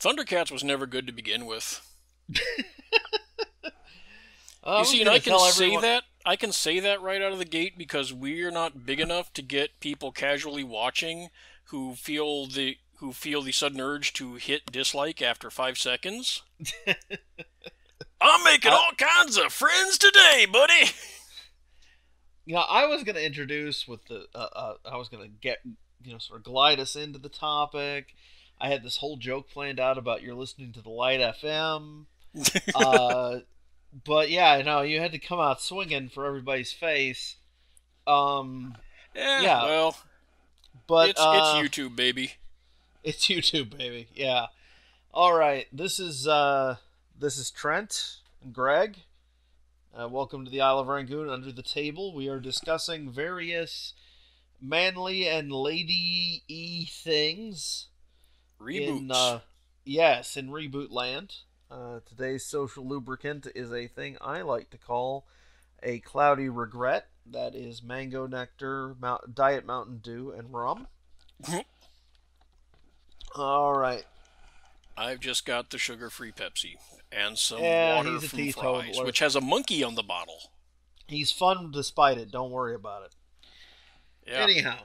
Thundercats was never good to begin with. I You was see, and gonna I can tell say everyone. that I can say that right out of the gate because we're not big enough to get people casually watching who feel the sudden urge to hit dislike after 5 seconds. I'm making I, all kinds of friends today, buddy. I was gonna introduce with the. I was gonna get sort of glide us into the topic. I had this whole joke planned out about you're listening to the Light FM. Uh, but yeah, you had to come out swinging for everybody's face. Um, Yeah, yeah, well, but it's YouTube, baby. it's YouTube, baby. Yeah. All right. This is Trent and Greg. Welcome to the Isle of Rangoon. Under the table, we are discussing various manly and lady things in Reboots. yes, in reboot land. Today's social lubricant is a thing I like to call a cloudy regret. That is mango nectar, diet Mountain Dew, and rum. All right, I've just got the sugar-free Pepsi and some yeah, water he's a from Fry's, teetotaler. which has a monkey on the bottle. He's fun despite it. Don't worry about it. Yeah. Anyhow,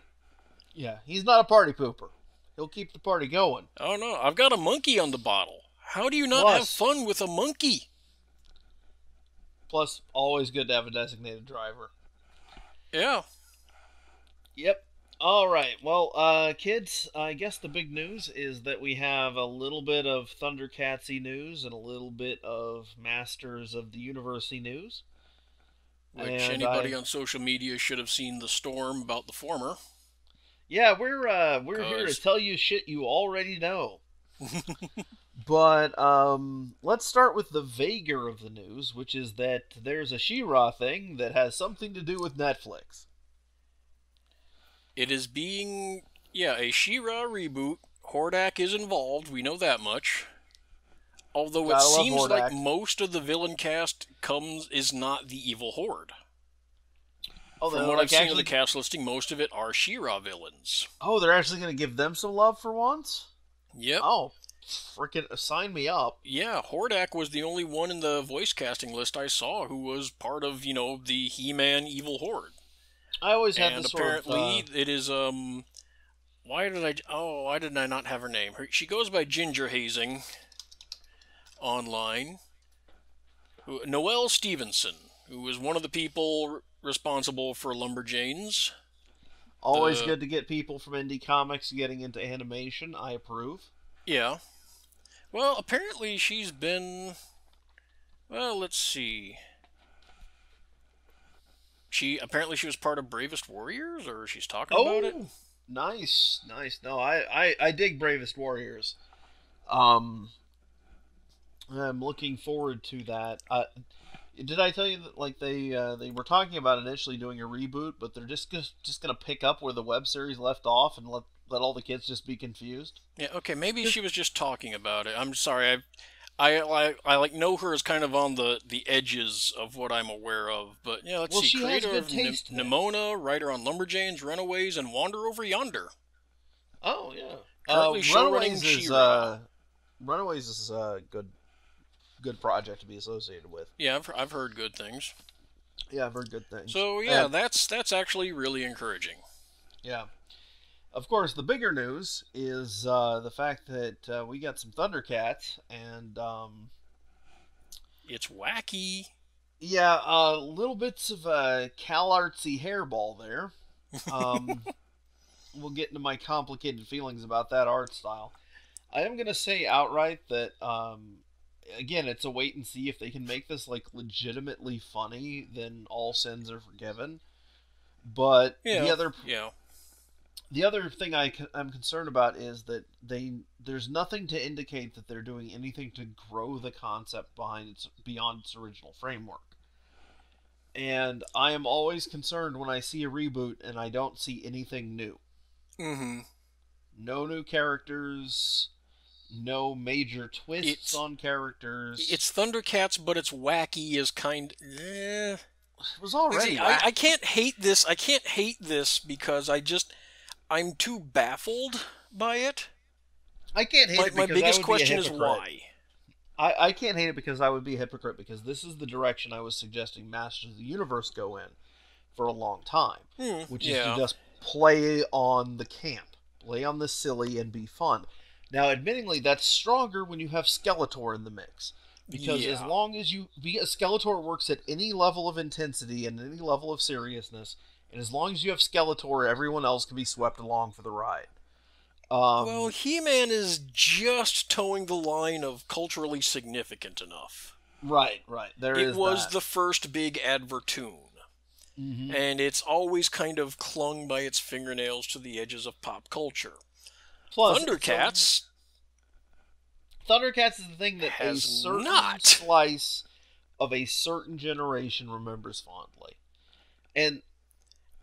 yeah, he's not a party pooper. He'll keep the party going. Oh no, I've got a monkey on the bottle. How do you not have Plus, fun with a monkey? plus, always good to have a designated driver. Yeah. Yep. All right. Well, kids, I guess the big news is that we have a little bit of Thundercatsy news and a little bit of Masters of the University news. Which And anybody on social media should have seen the storm about the former. yeah, we're here to Cause tell you shit you already know. But let's start with the vaguer of the news, which is that there's a She-Ra thing that has something to do with Netflix. it is being a She-Ra reboot. Hordak is involved, we know that much. Although it Gotta love seems like Hordak. most of the villain cast is not the evil horde. Oh, From they're what I've like seen of the actually. cast listing, most of it are She-Ra villains. Oh, they're actually gonna give them some love for once. Yep. Oh, freaking sign me up. Yeah, Hordak was the only one in the voice casting list I saw who was part of, the He-Man evil horde. I always have And this sort of. apparently it is why did I not have her name? She goes by Ginger Hazing online. Noelle Stevenson, who was one of the people responsible for Lumberjanes. Always The good to get people from indie comics getting into animation. I approve. Yeah. Well, apparently she's been. Well, let's see. She was part of Bravest Warriors, or she's talking about it. Oh, nice, nice. No, I dig Bravest Warriors. Um, I'm looking forward to that. Did I tell you that like they were talking about initially doing a reboot, but they're just gonna pick up where the web series left off and let all the kids just be confused? Yeah, okay, maybe 'Cause- she was just talking about it. I'm sorry. I like know her as kind of on the edges of what I'm aware of, but yeah, let's well, see. she has Creator good of taste then. Nimona, writer on Lumberjanes, Runaways, and Wander Over Yonder. Oh yeah. Currently showrunning She-Ra. Runaways is a good project to be associated with. Yeah, I've heard good things. Yeah, I've heard good things. So yeah, And that's actually really encouraging. yeah, of course, the bigger news is the fact that we got some Thundercats, and It's wacky. yeah, little bits of Cal Artsy hairball there. Um, we'll get into my complicated feelings about that art style. I am gonna say outright that again, it's a wait and see if they can make this like legitimately funny. Then all sins are forgiven. But Yeah, yeah. the other thing I'm concerned about is that there's nothing to indicate that they're doing anything to grow the concept beyond its original framework. And I am always concerned when I see a reboot and I don't see anything new. Mm-hmm. No new characters, no major twists It's on characters. it's Thundercats, but it's wacky is kind. It was already See, I can't hate this. I can't hate this because I'm too baffled by it. I can't hate it My because I biggest would be a question is hypocrite. why. I can't hate it because I would be a hypocrite because this is the direction I was suggesting Masters of the Universe go in for a long time, which is to Yeah. just play on the camp, play on the silly, and be fun. Now, admittingly, that's stronger when you have Skeletor in the mix. Because as Yeah. long as Skeletor works at any level of intensity and any level of seriousness, and as long as you have Skeletor, everyone else can be swept along for the ride. Well, Um, He-Man is just towing the line of culturally significant enough. right. There It is was that. the first big advertoon, Hmm. and it's always kind of clung by its fingernails to the edges of pop culture. Plus, Thundercats Thundercats is the thing that a has certain not. slice of a certain generation remembers fondly. And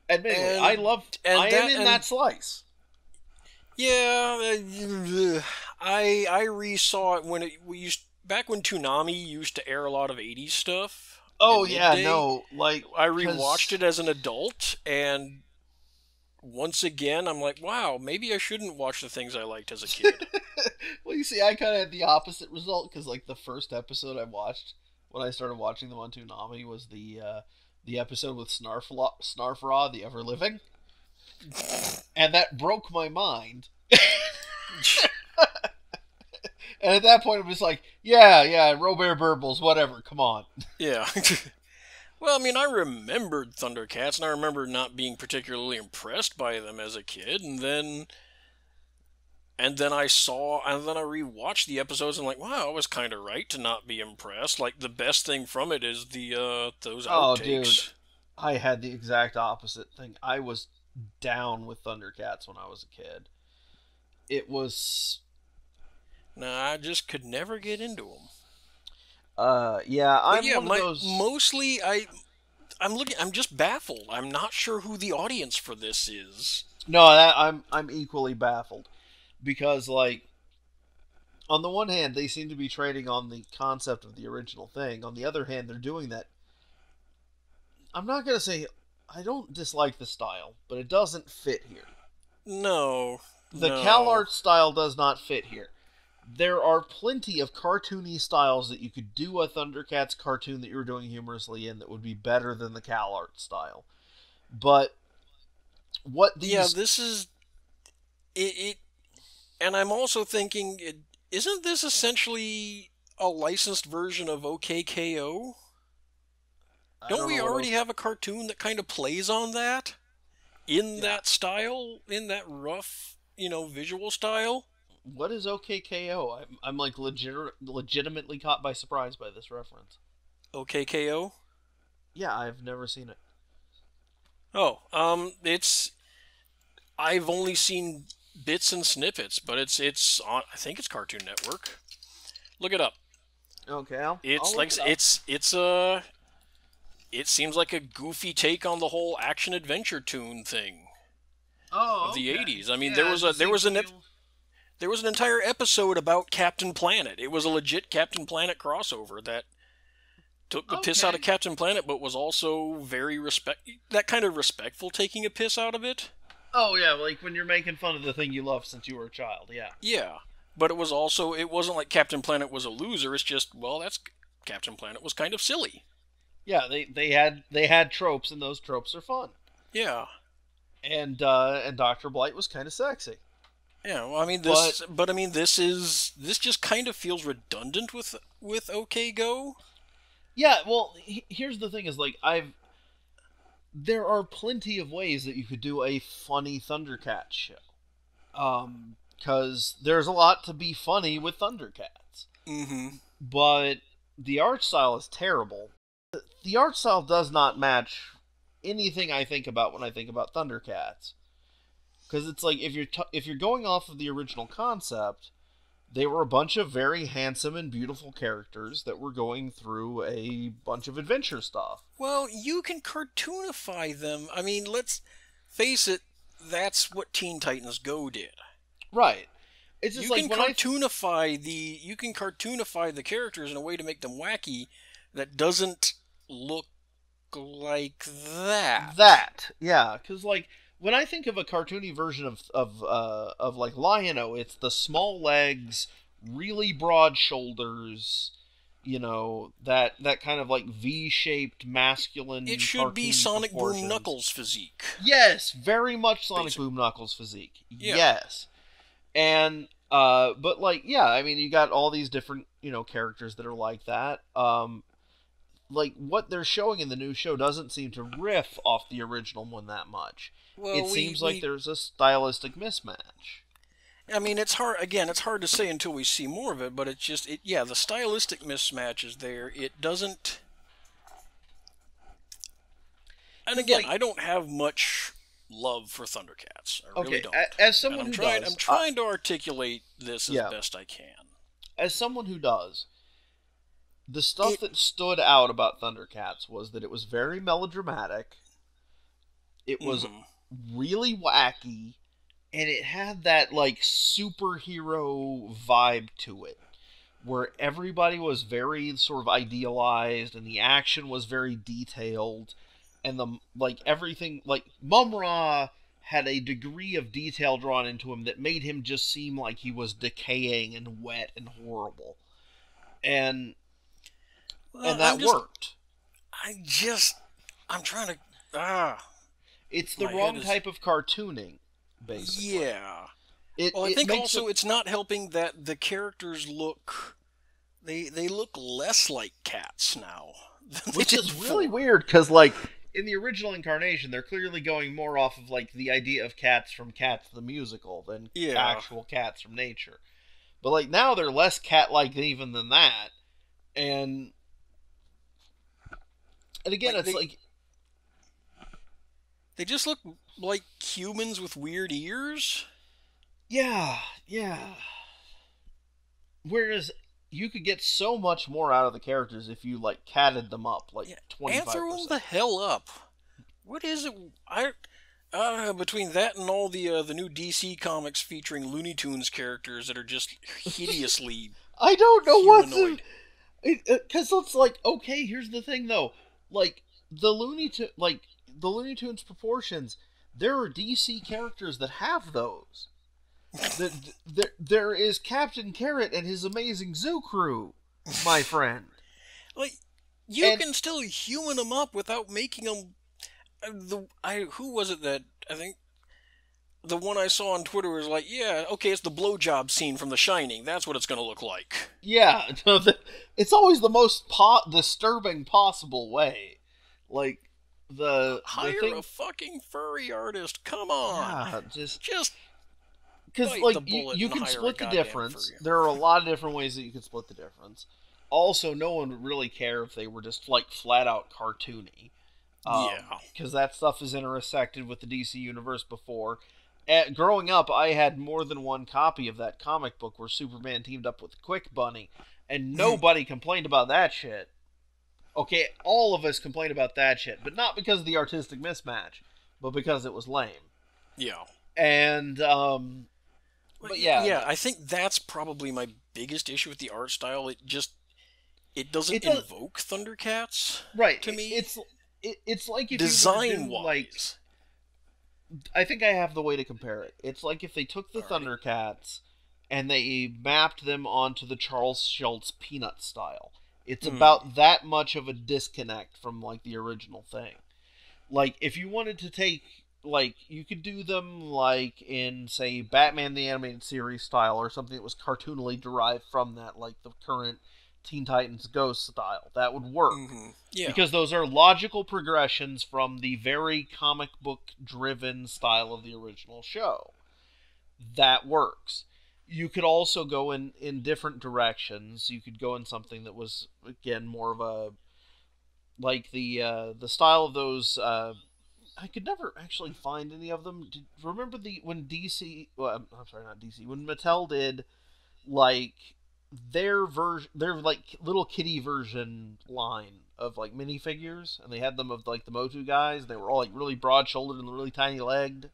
admittedly, And I and am that in and that slice. yeah, I resaw it when we used back when Toonami used to air a lot of 80s stuff Oh in yeah, midday. no, like I rewatched because it as an adult, and once again I'm like, wow, maybe I shouldn't watch the things I liked as a kid. well, you see, I kind of had the opposite result because like the first episode I watched when I started watching them on Toonami was the episode with Snarfraw, the Ever Living, and that broke my mind. And at that point, it was like, yeah, Robert Burbles, whatever, come on. Yeah. Well, I mean, I remembered Thundercats, and I remember not being particularly impressed by them as a kid, and then I rewatched the episodes and like, wow, I was kind of right to not be impressed. Like the best thing from it is the those Oh, dude, outtakes. I had the exact opposite thing. I was down with Thundercats when I was a kid. It was, Nah, I just could never get into them. yeah, But I'm yeah, one of my those. mostly I'm just baffled. I'm not sure who the audience for this is. No, I'm equally baffled because like on the one hand they seem to be trading on the concept of the original thing. On the other hand, they're doing that. I'm not gonna say I don't dislike the style, but it doesn't fit here. No, The Cal no. Art style does not fit here. There are plenty of cartoony styles that you could do a Thundercats cartoon that you were doing humorously in that would be better than the Cal Art style. But what Yeah, these this is it. And I'm also thinking, isn't this essentially a licensed version of OKKO? I Don't don't we know what already else. have a cartoon that kind of plays on that? In Yeah. that style? In that rough, visual style? What is OKKO? I'm like legitimately caught by surprise by this reference. OKKO? Yeah, I've never seen it. Oh, I've only seen bits and snippets, but it's on. I think it's Cartoon Network. Look it up. Okay, I'll It's look like it up. it seems like a goofy take on the whole action adventure tune thing of Oh, the okay. 80s. I mean, Yeah, it just seems to be. there was an entire episode about Captain Planet. It was a legit Captain Planet crossover that took the piss out of Okay. Captain Planet, but was also very that kind of respectful taking a piss out of it. Oh yeah, like when you're making fun of the thing you love since you were a child. Yeah. Yeah, but it wasn't like Captain Planet was a loser. It's just, well, that's Captain Planet was kind of silly. Yeah, they had tropes, and those tropes are fun. Yeah. And Doctor Blight was kind of sexy. Yeah, well, I mean But this just kind of feels redundant with OK Go. yeah, well, here's the thing: is like there are plenty of ways that you could do a funny Thundercats show. Because there's a lot to be funny with Thundercats, Mm-hmm. but the art style is terrible. The art style does not match anything I think about when I think about Thundercats. Because it's like if you're going off of the original concept, they were a bunch of very handsome and beautiful characters that were going through a bunch of adventure stuff. Well, you can cartoonify them. I mean, let's face it, that's what Teen Titans Go did. Right. It's just You like can when I cartoonify the characters in a way to make them wacky that doesn't look like that. yeah, because like when I think of a cartoony version of like Lion-O, it's the small legs, really broad shoulders, that kind of like V-shaped It masculine should be cartoony Sonic Boom proportions. Knuckles physique. Yes, very much Sonic Basically. Boom Knuckles physique. Yeah. Yes. And but like yeah, I mean you got all these different, characters that are like that. Like what they're showing in the new show doesn't seem to riff off the original one that much. It Well, seems like there's a stylistic mismatch. I mean, it's hard. Again, it's hard to say until we see more of it. But it's just, yeah, the stylistic mismatch is there. It doesn't. And again, Like, I don't have much love for Thundercats. I really okay, don't. as And someone I'm who trying. does, I'm trying to articulate this as yeah, best I can. as someone who does, the stuff It. that stood out about Thundercats was that it was very melodramatic. It was Mhm. really wacky, and it had that like superhero vibe to it, where everybody was very sort of idealized, and the action was very detailed, and the like everything like Mumra had a degree of detail drawn into him that made him just seem like he was decaying and wet and horrible, and Well, that worked. I just. I'm trying to. Ah. It's the My head wrong is. type of cartooning, basically. Yeah. It Well, I it think makes also it, it's not helping that the characters look. They look less like cats now than they which did is really before. weird because like in the original incarnation, they're clearly going more off of like the idea of cats from Cats the musical than Yeah. actual cats from nature. But like now they're less cat-like even than that, and again, Like it's like they just look like humans with weird ears. yeah, yeah. Whereas you could get so much more out of the characters if you like catted them up like Yeah. twenty And five throw them percent. the hell up. What is it? Between that and all the new DC comics featuring Looney Tunes characters that are just hideously I don't know what to humanoid. because it's like okay. Here's the thing though, like the Looney Tunes proportions. There are DC characters that have those. There is Captain Carrot and his amazing zoo crew, my friend. Like you And can still human them up without making them. Who was it that I think the one I saw on Twitter was like, yeah, okay, it's the blowjob scene from The Shining. That's what it's gonna look like. yeah, it's always the most disturbing possible way. Like the Hire a thing, fucking furry artist. Come on, yeah, just just because bite like the bullet you and can hire a split the goddamn difference. furry. There are a lot of different ways that you can split the difference. Also, no one would really care if they were just like flat out cartoony, Yeah. because that stuff is intersected with the DC universe before. Growing up, I had more than one copy of that comic book where Superman teamed up with Quick Bunny, and nobody complained about that shit. Okay, all of us complained about that shit, but not because of the artistic mismatch, but because it was lame. Yeah. And but yeah, Yeah, I think that's probably my biggest issue with the art style. It doesn't it does invoke Thundercats right. to me. It's like if you were to Design do like wise. I think I have the way to compare it. It's like if they took the Alrighty. Thundercats and they mapped them onto the Charles Schultz Peanut style. It's Hmm. about that much of a disconnect from like the original thing. Like if you wanted to take like you could do them like in say Batman the Animated Series style or something that was cartoonily derived from that, like the current Teen Titans Ghost style. That would work Yeah. because those are logical progressions from the very comic book driven style of the original show. That works. You could also go in different directions. You could go in something that was again more of a like the style of those. I could never actually find any of them. Remember the when DC? Well, I'm sorry, not DC. When Mattel did like their version, their like little kitty version line of like minifigures, and they had them of like the Motu guys. They were all like really broad shouldered and really tiny legged.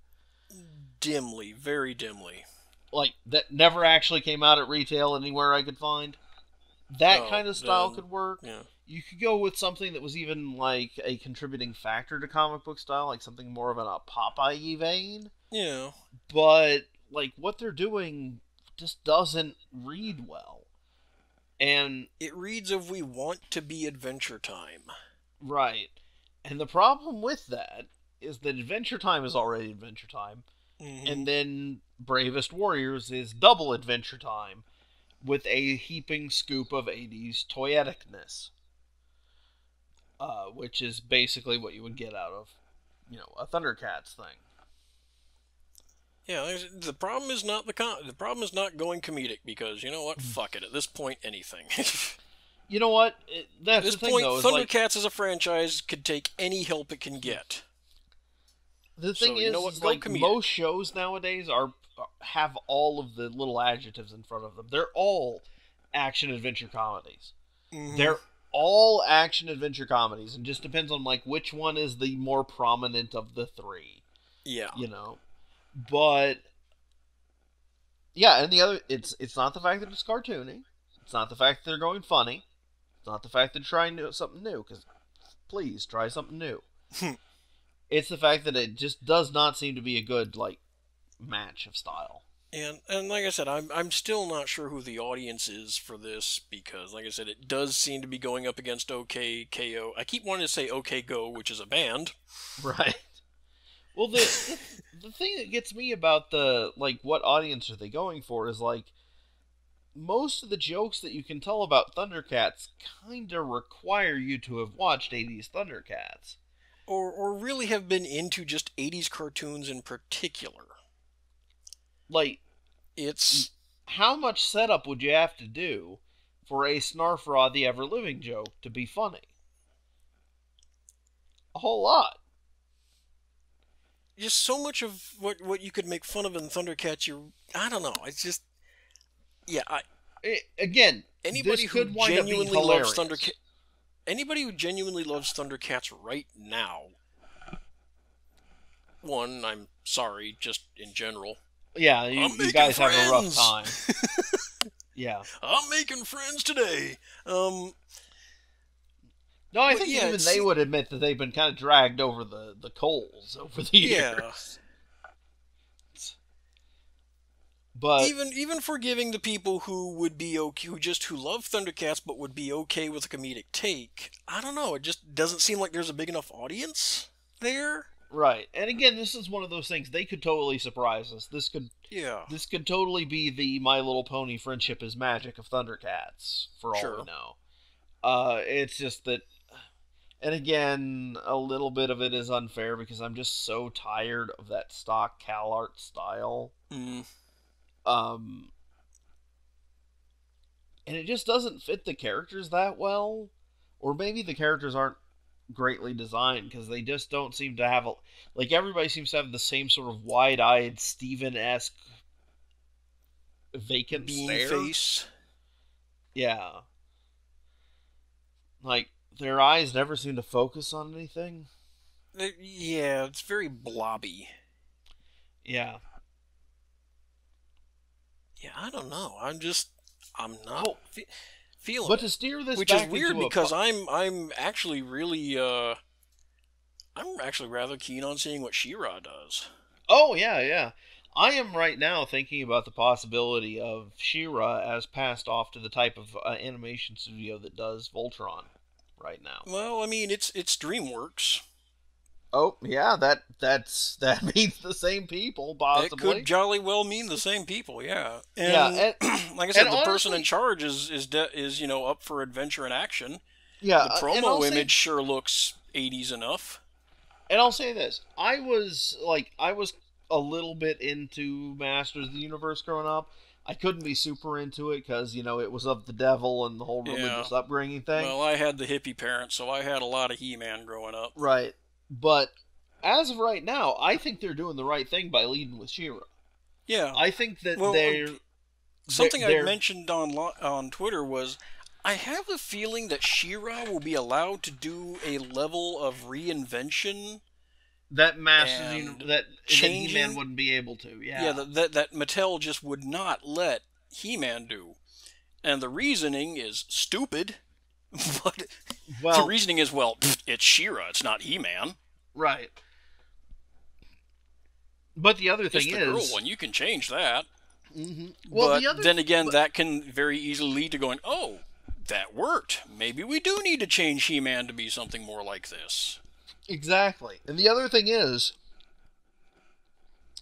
Dimly, very dimly. Like that never actually came out at retail anywhere I could find. That Oh, kind of style could work. yeah. You could go with something that was even like a contributing factor to comic book style, like something more of a Popeye vein. Yeah. But like what they're doing just doesn't read well. And it reads if we want to be Adventure Time. Right. And the problem with that is that Adventure Time is already Adventure Time. Mm-hmm. And then Bravest Warriors is double Adventure Time with a heaping scoop of 80s toyeticness. Which is basically what you would get out of, a Thundercats thing. Yeah, the problem is not the problem is not going comedic, because you know what? Fuck it. At this point, anything. You know what? That's At this the thing, point, though, Thundercats as a franchise could take any help it can get. The thing is, like most shows nowadays have all of the little adjectives in front of them. They're all action adventure comedies. Mm-hmm. They're all action adventure comedies, and just depends on like which one is the more prominent of the three. Yeah. But yeah, and the other, it's not the fact that it's cartoony. It's not the fact that they're going funny. It's not the fact that they're trying something new, because please try something new. It's the fact that it just does not seem to be a good like match of style. And like I said, I'm still not sure who the audience is for this, because like I said, it does seem to be going up against OK KO. I keep wanting to say OK Go, which is a band. Right. Well, the thing that gets me about the like what audience are they going for is like most of the jokes that you can tell about Thundercats kind of require you to have watched 80s Thundercats. Or really have been into just 80s cartoons in particular. Like, it's... How much setup would you have to do for a Snarfraw the Ever-Living joke to be funny? A whole lot. Just so much of what you could make fun of in Thundercats, I don't know, it's just... Yeah, again, anybody who genuinely loves Thundercats... Anybody who genuinely loves Thundercats right now... One, I'm sorry, just in general... Yeah, you guys have a rough time. Yeah. I'm making friends today. No, I think even they would admit that they've been kind of dragged over the coals over the years. But even forgiving the people who would be okay, who love Thundercats but would be okay with a comedic take, I don't know, it just doesn't seem like there's a big enough audience there. Right. And again, this is one of those things, they could totally surprise us. This could totally be the My Little Pony Friendship is Magic of Thundercats, for all we know. It's just that, and again, a little bit of it is unfair because I'm just so tired of that stock Cal art style. Mm. And it just doesn't fit the characters that well. Or maybe the characters aren't greatly designed because they just don't seem to have like everybody seems to have the same sort of wide-eyed Steven-esque vacant bean stare. Face. Yeah, like their eyes never seem to focus on anything. Yeah, it's very blobby. Yeah, I don't know, I'm not feeling but it. To steer this, which back is weird into because I'm actually really I'm actually rather keen on seeing what She-Ra does. Oh yeah. I am right now thinking about the possibility of She-Ra as passed off to the type of animation studio that does Voltron right now. Well, I mean, it's DreamWorks. Oh yeah, that means the same people possibly. It could jolly well mean the same people, yeah. And, yeah, like I said, the person in charge is up for adventure and action. Yeah, the promo image sure looks 80s enough. And I'll say this: I was a little bit into Masters of the Universe growing up. I couldn't be super into it because it was of the devil and the whole religious upbringing thing. Well, I had the hippie parents, so I had a lot of He-Man growing up. Right. But as of right now, I think they're doing the right thing by leading with She-Ra. Yeah. I think that something I mentioned on Twitter was I have a feeling that She-Ra will be allowed to do a level of reinvention that He-Man wouldn't be able to. Yeah. Yeah, that Mattel just would not let He-Man do. And the reasoning is stupid, but The Well, reasoning is, well, it's She-Ra, it's not He-Man. right. But the other It's thing the girl is, one. You can change that. well, But then again, that can very easily lead to going, oh, that worked. Maybe we do need to change He-Man to be something more like this. exactly. And the other thing is,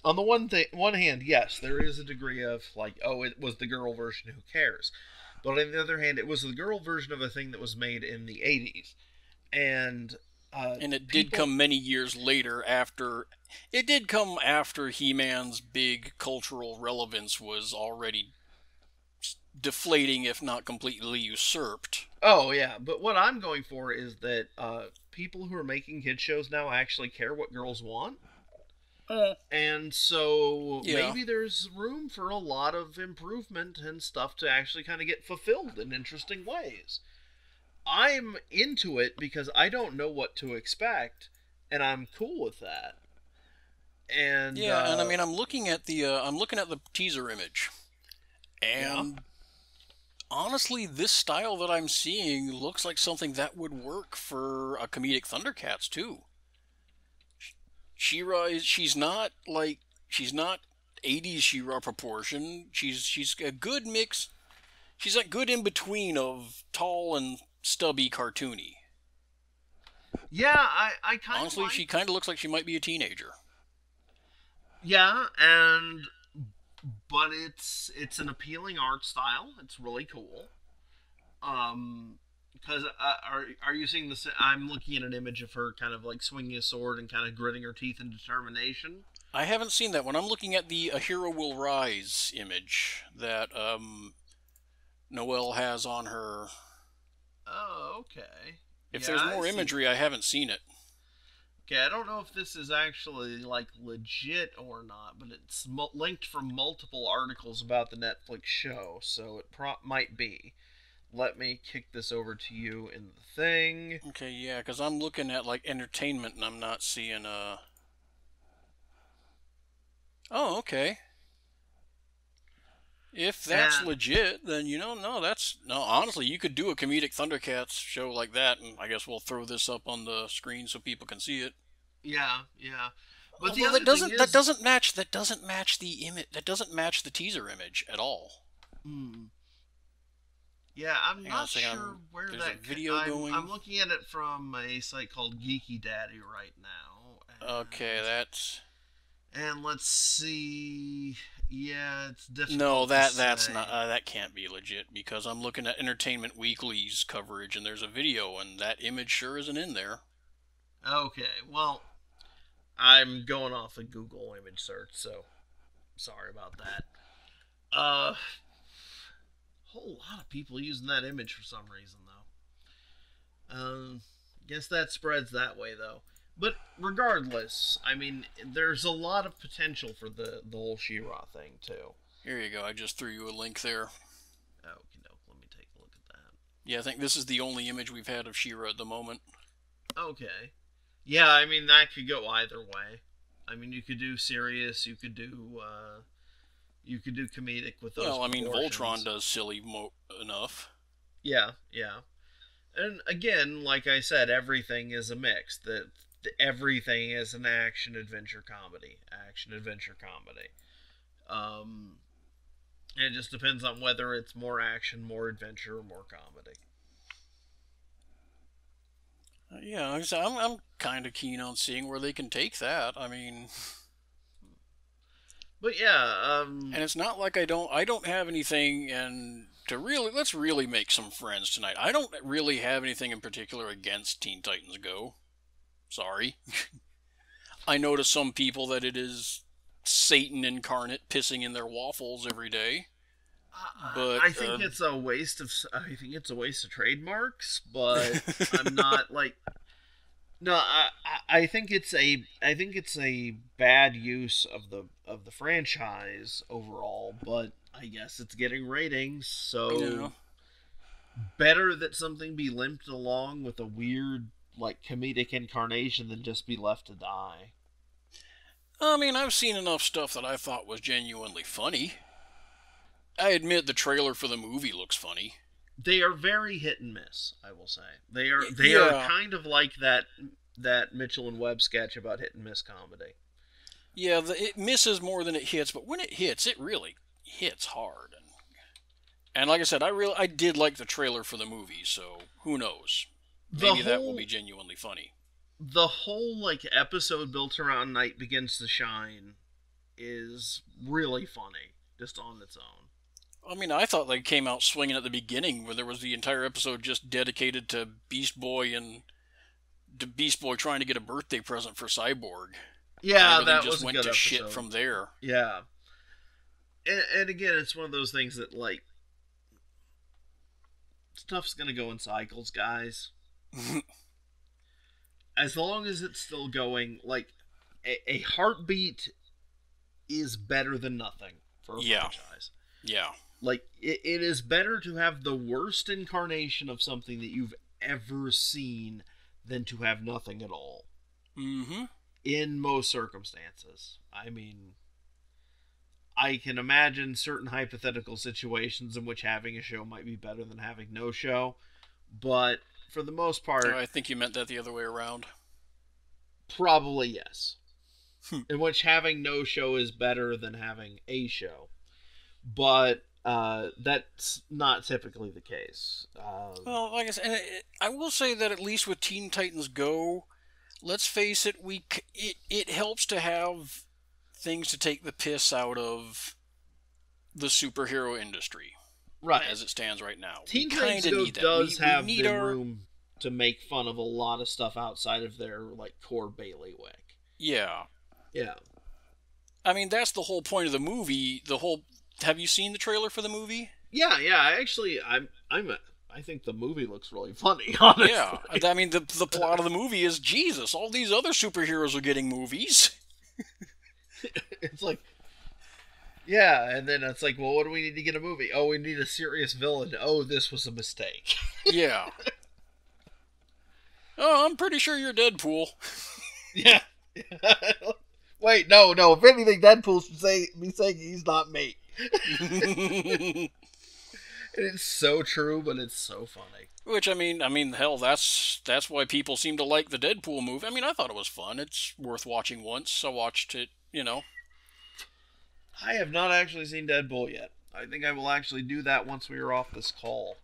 on the one hand, yes, there is a degree of like, oh, it was the girl version. Who cares? But on the other hand, it was the girl version of a thing that was made in the '80s, and And it did people. come many years later after. It did come after He-Man's big cultural relevance was already deflating, if not completely usurped. Oh yeah, but what I'm going for is that people who are making kid shows now actually care what girls want. And so Yeah. maybe there's room for a lot of improvement and stuff to actually kind of get fulfilled in interesting ways. I'm into it because I don't know what to expect, and I'm cool with that. And Yeah, and I mean, I'm looking at the teaser image, yeah, and honestly, this style that I'm seeing looks like something that would work for a comedic Thundercats too. She-Ra is she's not 80s She-Ra proportion. She's a good mix. She's a good in between of tall and stubby cartoony. yeah, I kind of Honestly, like. she kind of looks like she might be a teenager. Yeah, and but it's an appealing art style. It's really cool. Because are you seeing this? I'm looking at an image of her kind of like swinging a sword and kind of gritting her teeth in determination. I haven't seen that one. I'm looking at the A Hero Will Rise image that Noelle has on her. Oh, okay. If Yeah, there's I more see. imagery, I haven't seen it. Okay, I don't know if this is actually like legit or not, but it's linked from multiple articles about the Netflix show, so it might be. Let me kick this over to you in the thing. Okay, yeah, because I'm looking at like entertainment and I'm not seeing Oh, okay. If that's And legit, then no, that's no. Honestly, you could do a comedic Thundercats show like that, and I guess we'll throw this up on the screen so people can see it. yeah, yeah. But the Although other thing that is, doesn't match the image that doesn't match the teaser image at all. hmm, yeah, I'm Hang on a not second. sure where There's a that. video going. I'm looking at it from a site called Geeky Daddy right now, Okay, that's and let's see. Yeah, it's no, difficult to that's say. not that can't be legit because I'm looking at Entertainment Weekly's coverage and there's a video and that image sure isn't in there. Okay, well, I'm going off a Google image search, so sorry about that. Whole lot of people using that image for some reason though. Guess that spreads that way though. But regardless, I mean, there's a lot of potential for the whole She-Ra thing too. Here you go. I just threw you a link there. Okay, no, let me take a look at Yeah, I think this is the only image we've had of She-Ra at the moment. that. Okay. Yeah, I mean that could go either way. I mean, you could do serious, you could do comedic with those Well, I mean, proportions. Voltron does silly enough. Yeah, yeah. And again, like I said, everything is a mix. Everything is an action adventure comedy. Action adventure comedy. Um, and it just depends on whether it's more action, more adventure, or more comedy. Yeah, I'm kind of keen on seeing where they can take that. I mean, But yeah, and it's not like I don't have anything and to really let's really make some friends tonight. I don't really have anything in particular against Teen Titans Go. Sorry. I know to some people that it is Satan incarnate pissing in their waffles every day. But I think it's a waste of. I think it's a waste of trademarks. But I'm not like. No, I think it's a. I think it's a bad use of the franchise overall. But I guess it's getting ratings, so yeah. better that something be limped along with a weird like comedic incarnation than just be left to die. I mean, I've seen enough stuff that I thought was genuinely funny. I admit the trailer for the movie looks funny. They are very hit and miss, I will say. They are Yeah, kind of like that Mitchell and Webb sketch about hit and miss comedy. yeah. It misses more than it hits, but when it hits, it really hits hard. And like I said, I did like the trailer for the movie, so who knows? The Maybe that will whole be genuinely funny. the whole like episode built around Night Begins to Shine is really funny just on its own. I mean, I thought they came out swinging at the beginning, where there was the entire episode just dedicated to Beast Boy trying to get a birthday present for Cyborg. And Yeah, everything that just was a went good to shit episode. from there. Yeah, and again, it's one of those things that like stuff's gonna go in cycles, guys. As long as it's still going, like a heartbeat is better than nothing for a Yeah, franchise. yeah. Like it is better to have the worst incarnation of something that you've ever seen than to have nothing at all. Mm-hmm. In most circumstances. I mean, I can imagine certain hypothetical situations in which having a show might be better than having no show, but for the most part, I think you meant that the other way around. probably yes. In which having no show is better than having a show, but that's not typically the case. Well, like I said, I will say that at least with Teen Titans Go, let's face it, it helps to have things to take the piss out of the superhero industry Right. as it stands right now. Teen We Titans kind of Go need that. does We have need the our room to make fun of a lot of stuff outside of their like core bailiwick. yeah. Yeah. I mean, that's the whole point of the movie. Have you seen the trailer for the movie? Yeah. Actually, I think the movie looks really funny. Honestly. Yeah. I mean, the plot of the movie is Jesus. All these other superheroes are getting movies. It's like, yeah, and then it's like, well, what do we need to get a movie? Oh, we need a serious villain. Oh, this was a mistake. Yeah. Oh, I'm pretty sure you're Deadpool. Yeah. Wait, no. If anything, Deadpool should be saying he's not me. And it's so true, but it's so funny. Which I mean, hell, that's why people seem to like the Deadpool movie. I mean, I thought it was fun. It's worth watching once. I watched it, I have not actually seen Deadpool yet. I think I will actually do that once we are off this call.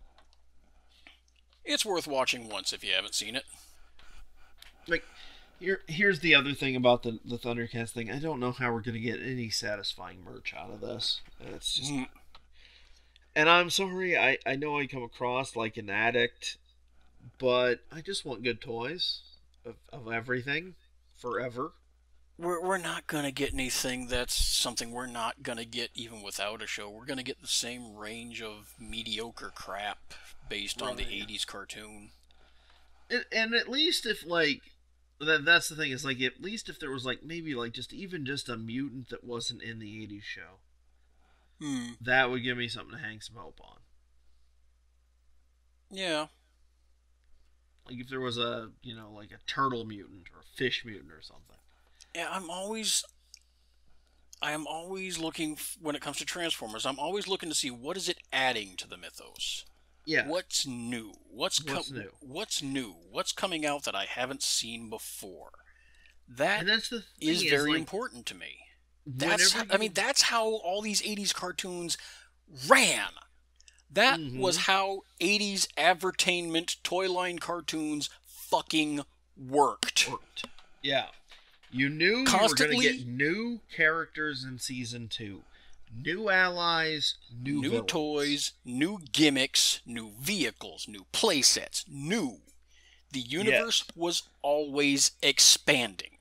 It's worth watching once if you haven't seen it. Like, here's the other thing about the Thundercats thing. I don't know how we're gonna get any satisfying merch out of this. It's just, and I'm sorry. I know I come across like an addict, but I just want good toys of everything forever. We're not gonna get anything that's something we're not gonna get even without a show. We're gonna get the same range of mediocre crap based on the Right. 80s cartoon. And at least if like that's the thing is like at least if there was like maybe like just even just a mutant that wasn't in the 80s show, that would give me something to hang some hope on. Yeah. Like if there was a like a turtle mutant or a fish mutant or something. Yeah, I am always looking when it comes to Transformers. I'm always looking to see what is it adding to the mythos. Yeah. What's new? What's new? What's new? What's coming out that I haven't seen before? That And that's the thing is very like, important to me. That's That's how all these 80s cartoons ran. That was how 80s advertainment toy line cartoons fucking worked. Yeah. You knew Constantly, you were going to get new characters in season 2. New allies, new villains. toys, new gimmicks, new vehicles, new playsets, new. The universe was always expanding.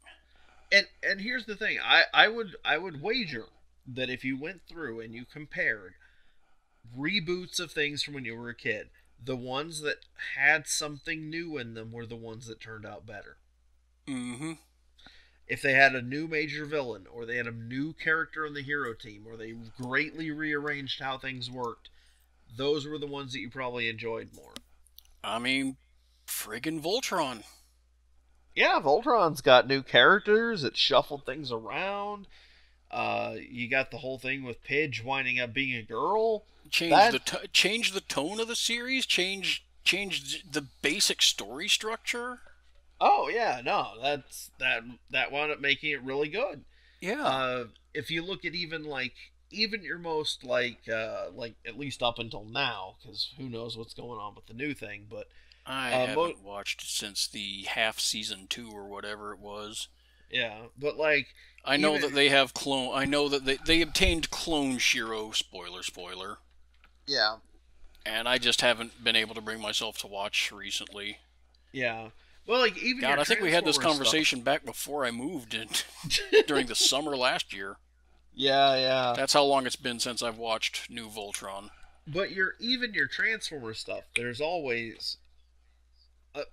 And here's the thing. I would wager that if you went through and you compared reboots of things from when you were a kid, the ones that had something new in them were the ones that turned out better. Mm-hmm. If they had a new major villain, or they had a new character on the hero team, or they greatly rearranged how things worked, those were the ones that you probably enjoyed more. I mean, friggin' Voltron. Yeah, Voltron's got new characters. It shuffled things around. You got the whole thing with Pidge winding up being a girl. Change the tone of the series. Change the basic story structure. Oh yeah, no, that wound up making it really good. Yeah. If you look at even your most like at least up until now, because who knows what's going on with the new thing, but I haven't watched since the half season 2 or whatever it was. Yeah, but like I know that they have clone. I know that they obtained clone Shiro. Spoiler. Yeah. And I just haven't been able to bring myself to watch recently. Yeah. Well, like even God, I think we had this conversation back before I moved in during the summer last year. Yeah. That's how long it's been since I've watched new Voltron. But even your Transformer stuff, there's always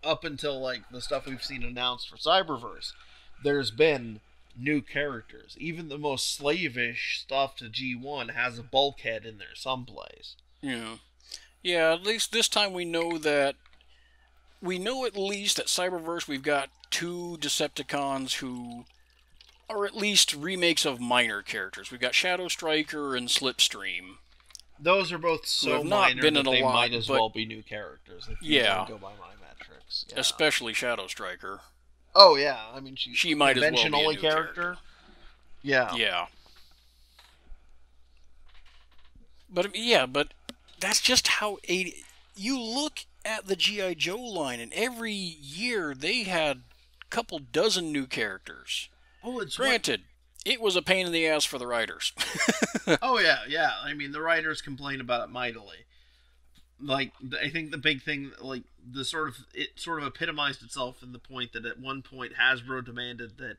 up until like the stuff we've seen announced for Cyberverse, there's been new characters. Even the most slavish stuff to G1 has a bulkhead in there someplace. Yeah, at least this time we know at least at Cyberverse we've got 2 Decepticons who are at least remakes of minor characters. We've got Shadow Striker and Slipstream. Those are both so minor that they might as well be new characters. If you go by my metrics. Yeah. Especially Shadow Striker. Oh yeah, I mean she might as well be a new character. Yeah. But that's just how you look at the G.I. Joe line, and every year they had a couple dozen new characters. Granted, it was a pain in the ass for the writers. Oh yeah. I mean, the writers complain about it mightily. Like, I think the big thing, like, it sort of epitomized itself in the point that at one point Hasbro demanded that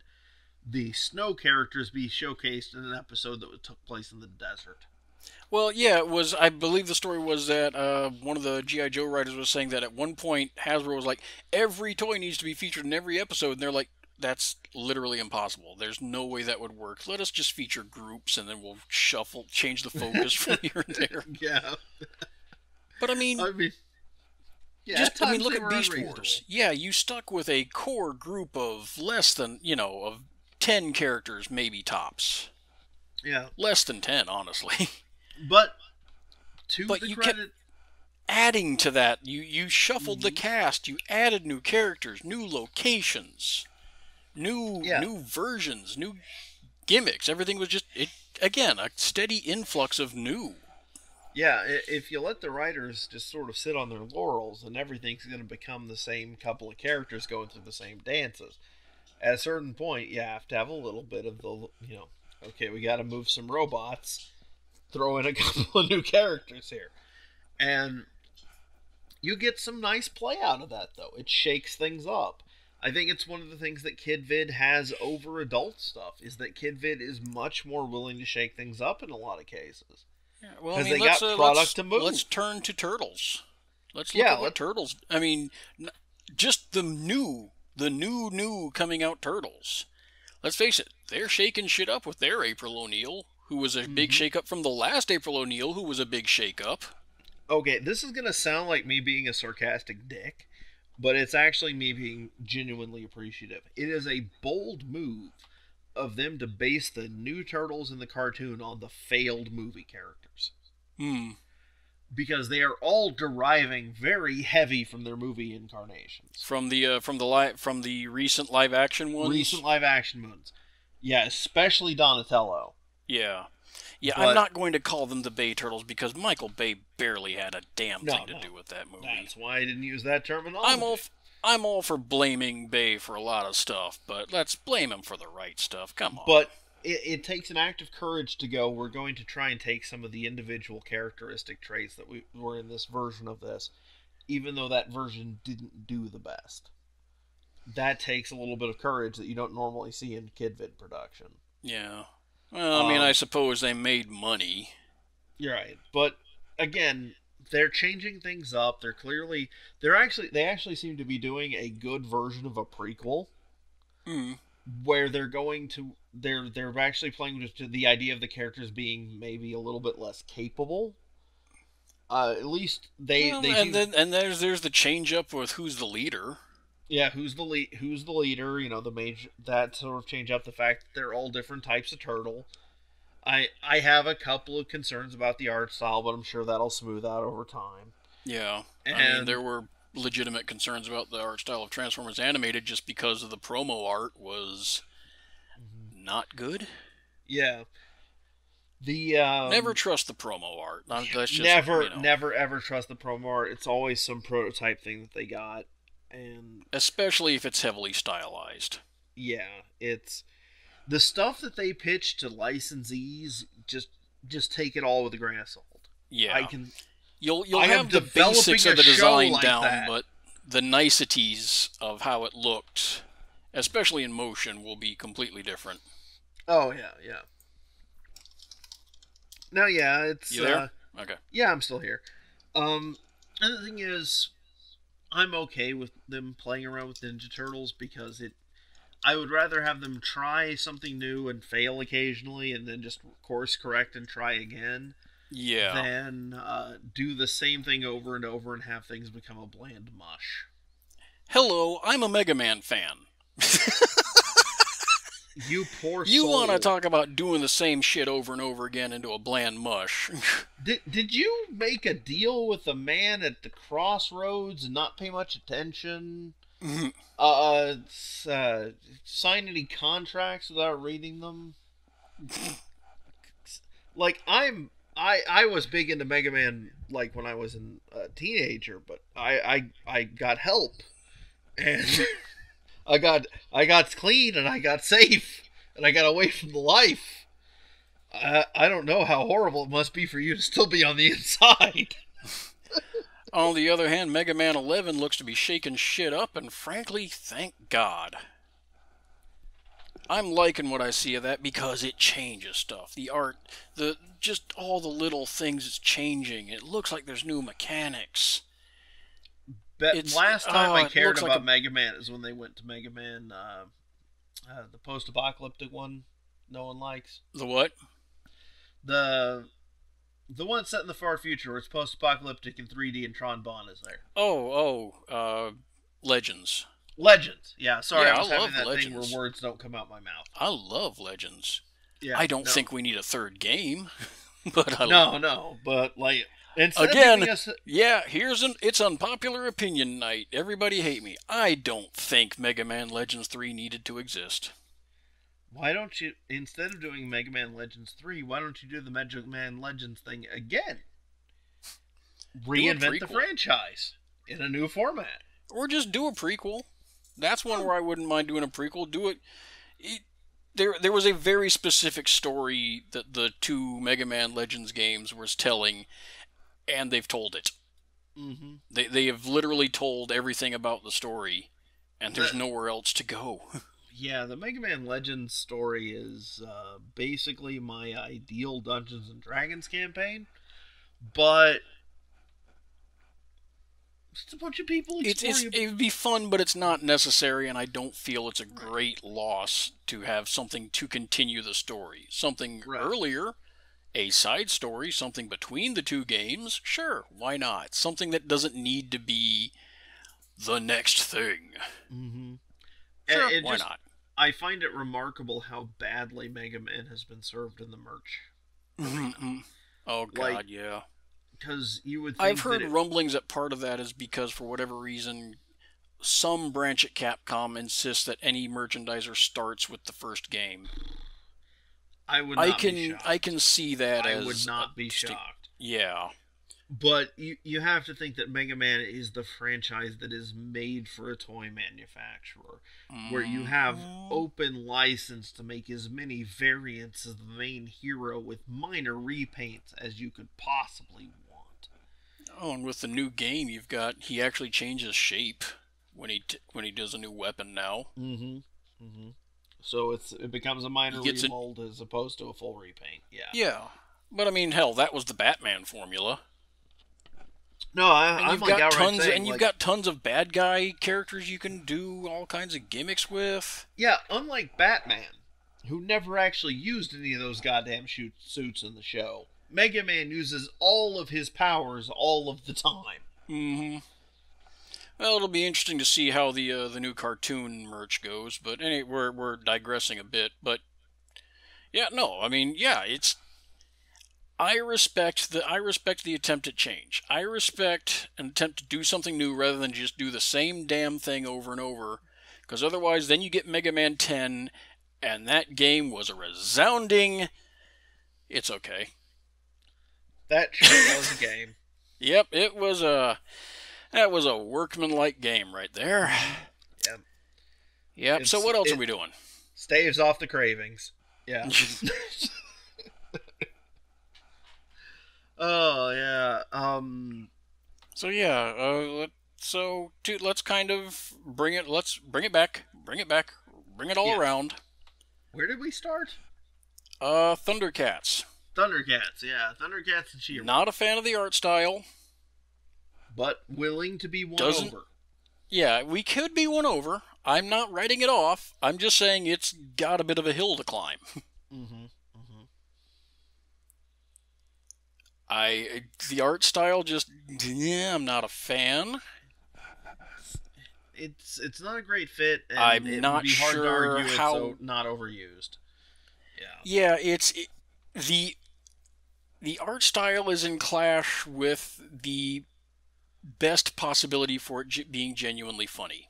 the snow characters be showcased in an episode that took place in the desert. Well, yeah, it was. I believe the story was that one of the G.I. Joe writers was saying that at one point Hasbro was like, every toy needs to be featured in every episode, and they're like, that's literally impossible. There's no way that would work. Let us just feature groups, and then we'll change the focus from here and there. Yeah. But I mean look at Beast Wars. Yeah, you stuck with a core group of less than, of 10 characters, maybe tops. Yeah. Less than 10, honestly. But you kept adding to that. You shuffled the cast. You added new characters, new locations, new versions, new gimmicks. Everything was just, again, a steady influx of new. Yeah, if you let the writers just sort of sit on their laurels, then everything's going to become the same couple of characters going through the same dances. At a certain point, you have to have a little bit of the, okay, we got to move some robots, throw in a couple of new characters here. And you get some nice play out of that, though. It shakes things up. I think it's one of the things that KidVid has over adult stuff, is that KidVid is much more willing to shake things up in a lot of cases. Yeah, well, I mean, they got product to move. Let's turn to Turtles. Let's look at what Turtles. I mean, just the new coming out Turtles. Let's face it, they're shaking shit up with their April O'Neil, who was a big shake-up from the last April O'Neil, who was a big shake-up. Okay, this is going to sound like me being a sarcastic dick, but it's actually me being genuinely appreciative. It is a bold move of them to base the new Turtles in the cartoon on the failed movie characters. Because they are all deriving very heavy from their movie incarnations. From the recent live action ones? Yeah, especially Donatello. Yeah. Yeah, I'm not going to call them the Bay Turtles because Michael Bay barely had a damn thing to do with that movie. That's why I didn't use that terminology. I'm all for blaming Bay for a lot of stuff, but let's blame him for the right stuff. Come on. But it takes an act of courage to go, we're going to try and take some of the individual characteristic traits that were in this version of this, even though that version didn't do the best. That takes a little bit of courage that you don't normally see in KidVid production. Yeah. Well, I mean, I suppose they made money. You're right. But, again, they're changing things up. They actually seem to be doing a good version of a prequel. Where they're actually playing with the idea of the characters being maybe a little bit less capable. At least there's the change up with who's the leader. Yeah, who's the leader? The major, that sort of change up the fact that they're all different types of turtle. I have a couple of concerns about the art style, but I'm sure that'll smooth out over time. Yeah, I mean, And there were legitimate concerns about the art style of Transformers Animated just because of the promo art was not good. yeah, the Never trust the promo art. That's just, never ever trust the promo art. It's always some prototype thing that they got, and especially if it's heavily stylized. yeah, it's the stuff that they pitch to licensees. Just take it all with a grain of salt. Yeah, I can. You'll I have am the basics of the developing a show design like down, that. but the niceties of how it looked, especially in motion, will be completely different. Oh yeah, yeah. No, yeah, it's You there? Okay. yeah, I'm still here. And the thing is, I'm okay with them playing around with Ninja Turtles because I would rather have them try something new and fail occasionally and then just course correct and try again Yeah. than do the same thing over and over and have things become a bland mush. Hello, I'm a Mega Man fan. You poor You soul. want to talk about doing the same shit over and over again into a bland mush. Did you make a deal with the man at the crossroads and not pay much attention? Sign any contracts without reading them? Like I was big into Mega Man like when I was a teenager, but I got help and I got clean and I got safe and I got away from the life. I don't know how horrible it must be for you to still be on the inside. On the other hand, Mega Man 11 looks to be shaking shit up, and frankly, thank God. I'm liking what I see of that because it changes stuff. The art, just all the little things it's changing. It looks like there's new mechanics. Last time I cared like about Mega Man is when they went to Mega Man, the post-apocalyptic one no one likes. The what? The one set in the far future where it's post-apocalyptic in 3D and Tron Bonne is there. Legends. Legends. Yeah, sorry, Yeah, I was I having love that Legends. thing where words don't come out my mouth. I love Legends. Yeah, I don't think we need a third game, but but like instead again, of us, yeah. It's unpopular opinion night. Everybody hate me. I don't think Mega Man Legends 3 needed to exist. why don't you, instead of doing Mega Man Legends 3, why don't you do the Mega Man Legends thing again? Reinvent the franchise in a new format. Or just do a prequel. That's one where I wouldn't mind doing a prequel. Do it. There was a very specific story that the two Mega Man Legends games was telling, and they've told it. Mm-hmm. They have literally told everything about the story, and there's nowhere else to go. Yeah, the Mega Man Legends story is basically my ideal Dungeons and Dragons campaign, but it's a bunch of people exploring. It would be fun, but it's not necessary, and I don't feel it's a great loss to have something to continue the story. Something earlier, a side story, something between the two games, sure, why not? Something that doesn't need to be the next thing. Mm-hmm. Sure, why not? I find it remarkable how badly Mega Man has been served in the merch. Mm-hmm. Oh, God, yeah. Because you would think I've heard rumblings that part of that is because, for whatever reason, some branch at Capcom insists that any merchandiser starts with the first game. I would not be shocked. I can see that I would not be shocked. Yeah. But you have to think that Mega Man is the franchise that is made for a toy manufacturer, where you have open license to make as many variants of the main hero with minor repaints as you could possibly want. Oh, and with the new game, he actually changes shape when he does a new weapon now. Mm-hmm. Mm-hmm. So it becomes a minor remold as opposed to a full repaint. Yeah. Yeah, but I mean, hell, that was the Batman formula. No, I'm like outright saying, and you've got tons of bad guy characters you can do all kinds of gimmicks with. Yeah, unlike Batman, who never actually used any of those goddamn suits in the show, Mega Man uses all of his powers all of the time. Mm-hmm. Well, it'll be interesting to see how the new cartoon merch goes. But anyway, we're digressing a bit. But Yeah, no, I mean, yeah, it's I respect the attempt at change. I respect an attempt to do something new rather than just do the same damn thing over and over. Because otherwise, then you get Mega Man 10, and that game was a resounding. It's okay. That sure was a game. Yep, that was a workmanlike game right there. Yep. Yep. So what else are we doing? Staves off the cravings. Yeah. Oh yeah. So yeah. Let's kind of bring it. Let's bring it back. Bring it back. Bring it all around. Where did we start? Thundercats. Thundercats. Yeah, Thundercats and She-Ra. Not a fan of the art style, but willing to be won over. Yeah, we could be won over. I'm not writing it off. I'm just saying it's got a bit of a hill to climb. The art style I'm not a fan. It's not a great fit. And I'm not sure how it's not overused. Yeah. The art style is in clash with the best possibility for it being genuinely funny.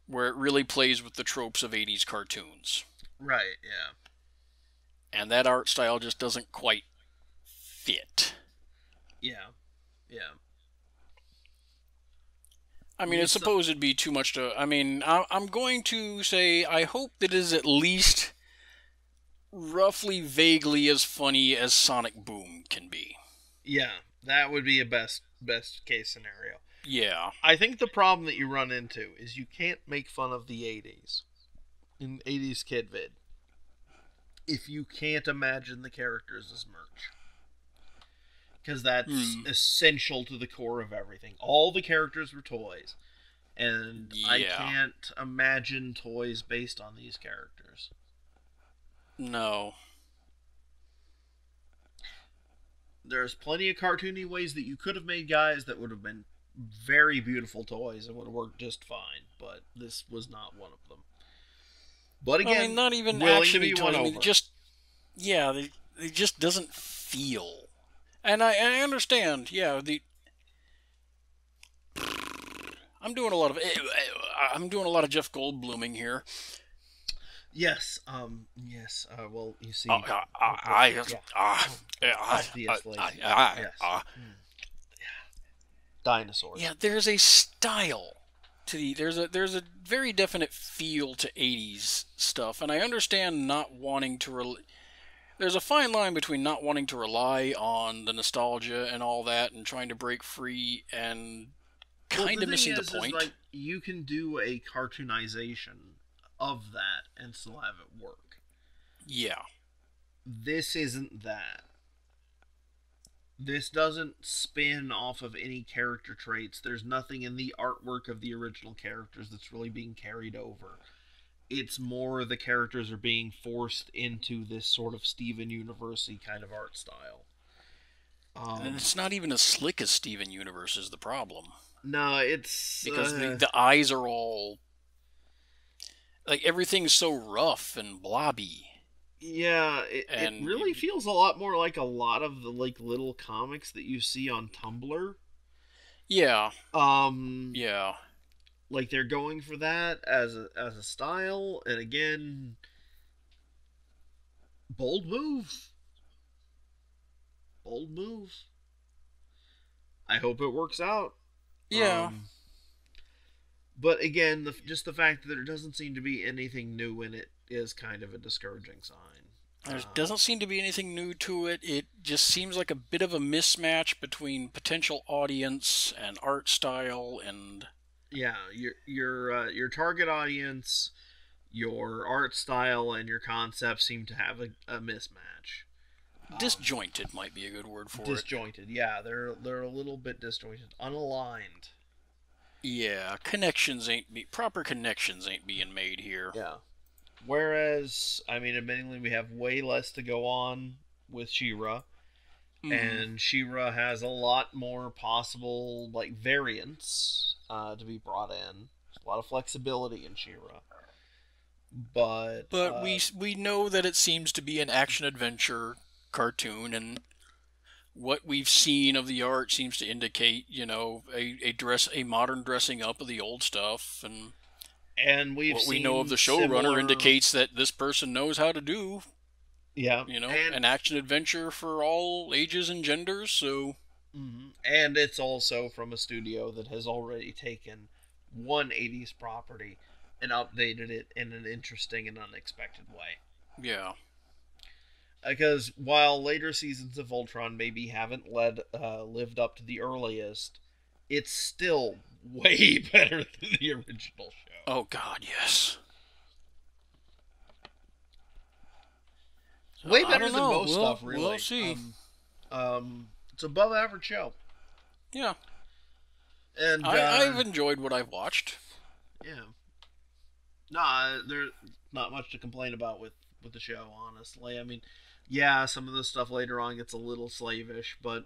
Where it really plays with the tropes of 80s cartoons. Right, yeah. And that art style just doesn't quite fit. Yeah. I mean, it's supposed to be too much to... I mean, I'm going to say I hope that it is at least roughly vaguely as funny as Sonic Boom can be. Yeah, that would be a best case scenario. Yeah. I think the problem that you run into is you can't make fun of the 80s in 80s Kid Vid if you can't imagine the characters as merch. Because that's essential to the core of everything. All the characters were toys. And I can't imagine toys based on these characters. No. There's plenty of cartoony ways that you could have made guys that would have been very beautiful toys and would have worked just fine. But this was not one of them. But again, I mean, not even actually toys. I mean, it just doesn't feel. And I understand, yeah. I'm doing a lot of Jeff Goldbluming here. Yes. Yes. Well, you see. Obviously. Dinosaurs. Yeah, there's a style to there's a very definite feel to 80s stuff, and I understand not wanting to. There's a fine line between not wanting to rely on the nostalgia and all that and trying to break free and kind of missing the point. Like, you can do a cartoonization of that and still have it work. Yeah. This isn't that. This doesn't spin off of any character traits. There's nothing in the artwork of the original characters that's really being carried over. It's more the characters are being forced into this sort of Steven Universe-y kind of art style. And it's not even as slick as Steven Universe is the problem. No, it's... Because the eyes are all... Like, everything's so rough and blobby. Yeah, it really feels a lot more like a lot of the little comics that you see on Tumblr. Yeah. Yeah. Like, they're going for that as a style, and again, bold move. Bold move. I hope it works out. Yeah. But again, just the fact that there doesn't seem to be anything new in it is kind of a discouraging sign. There doesn't seem to be anything new to it. It just seems like a bit of a mismatch between potential audience and art style and... Yeah, your target audience, your art style, and your concept seem to have a mismatch. Disjointed might be a good word for it. Disjointed, yeah. They're a little bit disjointed. Unaligned. Yeah, proper connections ain't being made here. Yeah. Whereas, I mean, admittingly, we have way less to go on with She-Ra. And She-Ra has a lot more possible, variants to be brought in. There's a lot of flexibility in She-Ra. But we know that it seems to be an action adventure cartoon, and what we've seen of the art seems to indicate, a modern dressing up of the old stuff, and we've what we seen know of the showrunner indicates that this person knows how to do, an action adventure for all ages and genders. So, and it's also from a studio that has already taken one 80s property and updated it in an interesting and unexpected way. Yeah. Because while later seasons of Voltron maybe haven't lived up to the earliest, it's still way better than the original show. Oh God, yes. Way better than most stuff, really. We'll see. It's above average show. Yeah. And I've enjoyed what I've watched. Yeah. Nah, there's not much to complain about with the show, honestly. I mean, yeah, some of the stuff later on gets a little slavish, but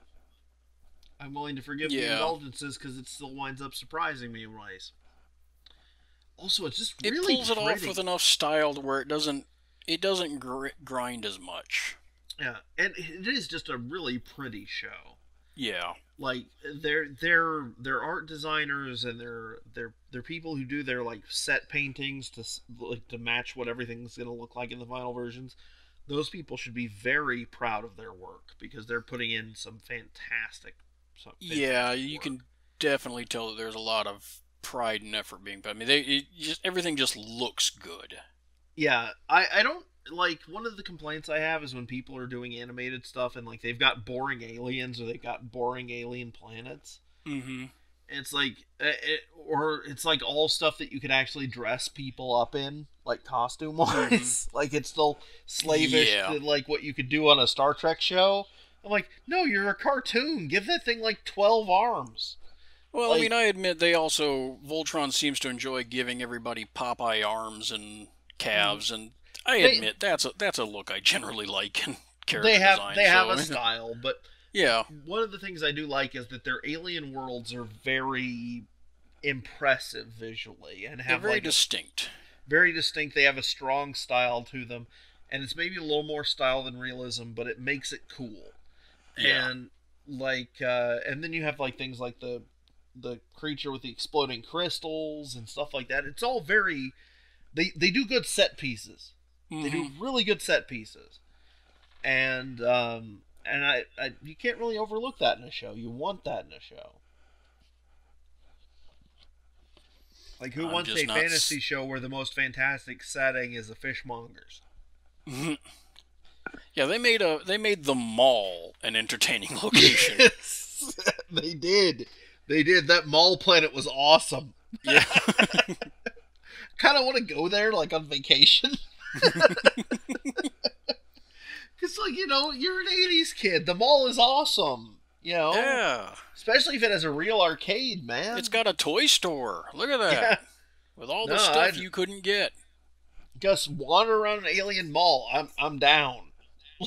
I'm willing to forgive the indulgences because it still winds up surprising me in ways. Also, it's just really pulls it off with enough style to where it doesn't grind as much. Yeah, and it is just a really pretty show. Yeah. Like they're art designers, and they're people who do their like set paintings to match what everything's going to look like in the final versions. Those people should be very proud of their work because they're putting in some fantastic you can definitely tell that there's a lot of pride and effort being put. I mean, everything just looks good. Yeah, I don't like, one of the complaints I have is when people are doing animated stuff and like they've got boring aliens or they've got boring alien planets. Mm-hmm. It's like, or it's like all stuff that you could actually dress people up in, like costume wise. Mm-hmm. Like it's still slavish to like what you could do on a Star Trek show. I'm like, no, you're a cartoon. Give that thing like 12 arms. Well, I mean, I admit Voltron seems to enjoy giving everybody Popeye arms and calves, and I admit that's a look I generally like in character design. They have a style, but yeah, one of the things I do like is that their alien worlds are very impressive visually and have they're very distinct. Very distinct. They have a strong style to them, and it's maybe a little more style than realism, but it makes it cool. Yeah. And and then you have like things like the creature with the exploding crystals and stuff like that. It's all very. They do good set pieces. Mm-hmm. They do really good set pieces, and I you can't really overlook that in a show. You want that in a show. Like, who wants a fantasy show where the most fantastic setting is the fishmongers? Mm-hmm. Yeah, they made the mall an entertaining location. Yes, they did. They did. That mall planet was awesome. Yeah. Kind of want to go there, like, on vacation. Because, like, you're an 80s kid. The mall is awesome. Yeah. Especially if it has a real arcade, man. It's got a toy store. Look at that. Yeah. With all the stuff you couldn't get. Just wander around an alien mall. I'm down.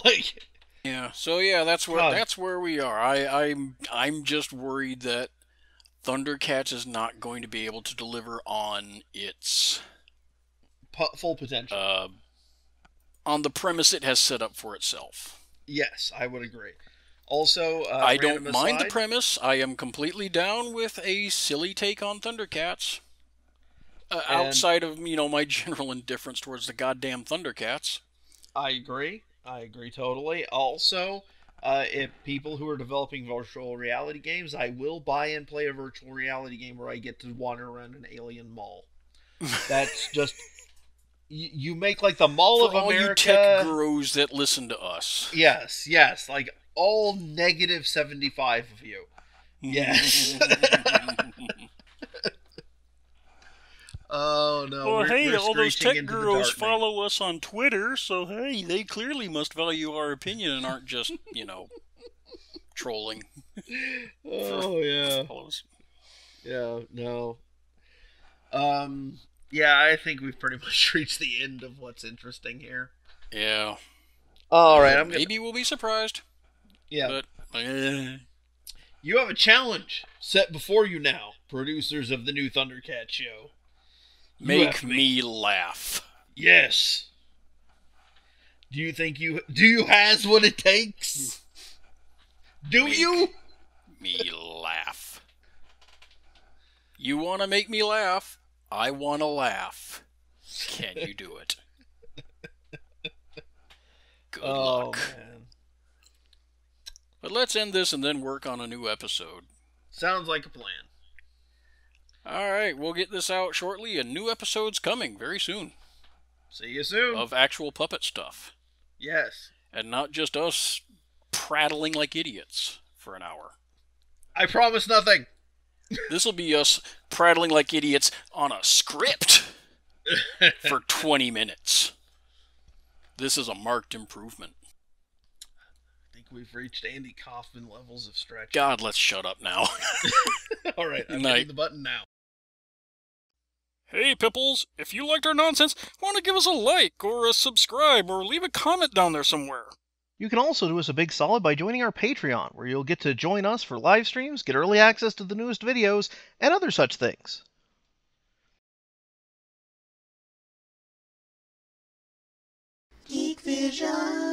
Like. Yeah. So yeah, that's where we are. I'm just worried that Thundercats is not going to be able to deliver on its full potential. On the premise it has set up for itself. Yes, I would agree. Also, I don't mind the premise. I am completely down with a silly take on Thundercats. Outside of, my general indifference towards the goddamn Thundercats. I agree totally. Also, if people who are developing virtual reality games, I will buy and play a virtual reality game where I get to wander around an alien mall. That's just... You make, like, the Mall of America... all you tech gurus that listen to us. Yes. Like, all negative 75 of you. Yes. Oh, no. Well, hey, all those tech gurus follow us on Twitter, so, hey, they clearly must value our opinion and aren't just, trolling. Oh, yeah. Yeah, no. Yeah, I think we've pretty much reached the end of what's interesting here. Yeah. All right, maybe we'll be surprised. Yeah. But, you have a challenge set before you now, producers of the new Thundercats show. Make me laugh. Yes. Do you has what it takes? Do Make you? Me laugh. You want to make me laugh? I want to laugh. Can you do it? Good luck. Man. But let's end this and then work on a new episode. Sounds like a plan. Alright, we'll get this out shortly, and new episodes coming very soon. See you soon. Of actual puppet stuff. Yes. And not just us prattling like idiots for an hour. I promise nothing. This will be us prattling like idiots on a script for 20 minutes. This is a marked improvement. I think we've reached Andy Kaufman levels of stretch. God, let's shut up now. All right, I'm hitting the button now. Hey, Pipples, if you liked our nonsense, why don't give us a like or a subscribe or leave a comment down there somewhere. You can also do us a big solid by joining our Patreon, where you'll get to join us for live streams, get early access to the newest videos, and other such things. Geek Vision.